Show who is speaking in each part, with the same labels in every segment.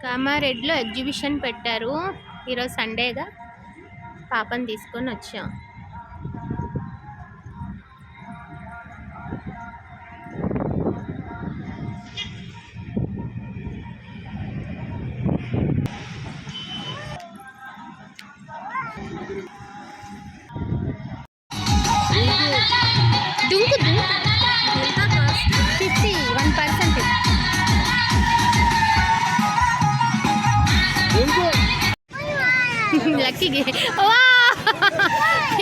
Speaker 1: కామారెడ్డిలో ఎగ్జిబిషన్ పెట్టారు. ఈరోజు సండేగా పాపని తీసుకొని వచ్చాం. దుంకు 51%. లక్కీకి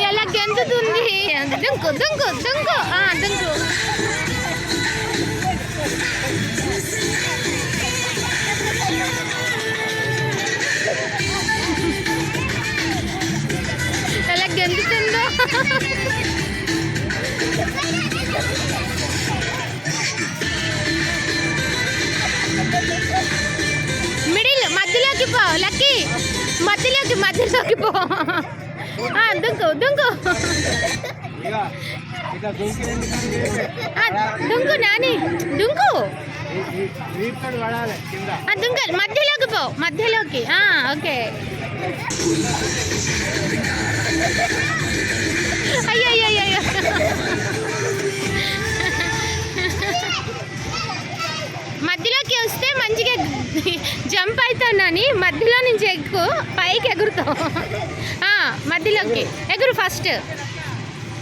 Speaker 1: ఎలా గెంతుతుంది. దుంకు దుంకు దుంకు దుంకు. ఎలా గెంతుతుందో. మిడిల్ మధ్యలోకి పో లక్కీ, మధ్యలోకి పో. దుంకు దుంకు దుంకు నాని దుంకు. దుంకు మధ్యలోకి పో, మధ్యలోకి. ఓకే. అయ్యో మధ్యలోకి వస్తే మంచిగా జంప్ అవుతానని మధ్యలో నుంచి ఎక్కువ పైకి ఎగురుతావు. మధ్యలోకి ఎగురు, ఫస్ట్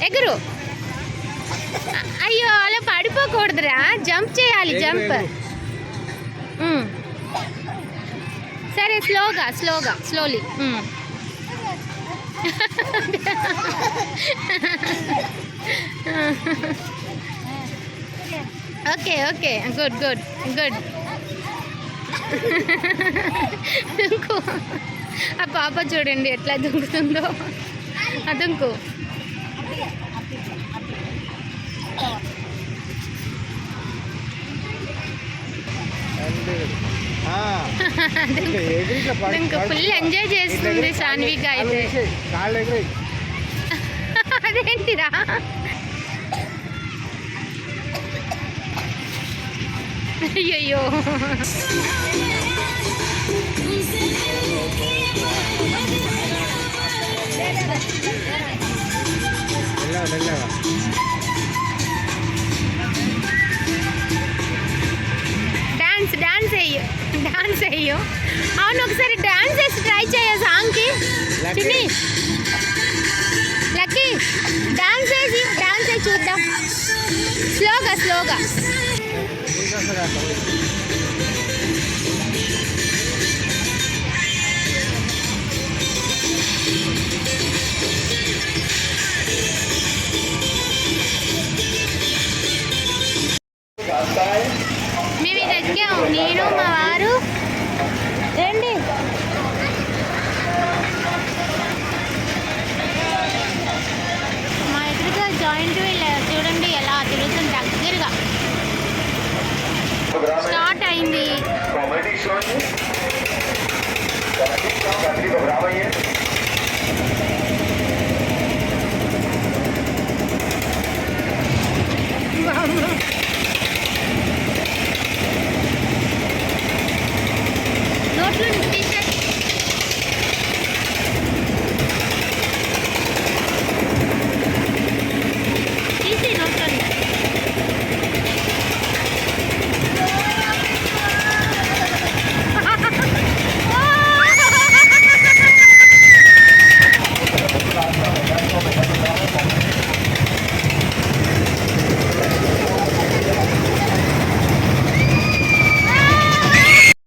Speaker 1: ఎగురు. అయ్యో అలా పడిపోకూడదురా, జంప్ చేయాలి. జంప్ సరే, స్లోలీ. Okay good. దుంకు. ఆ పాప చూడండి ఎట్లా దుంకుతుందో. దుంకు. దుంకు ఫుల్ ఎంజాయ్ చేస్తుంది సాన్విక అయితే. అదేంటిరా. అయ్యో డాన్స్ అయ్యో. అవును, ఒకసారి డాన్స్ వేసి ట్రై చేయ సాంగ్కి. చిన్ని లక్కీ డాన్స్ వేసి చూద్దాం. స్లోగా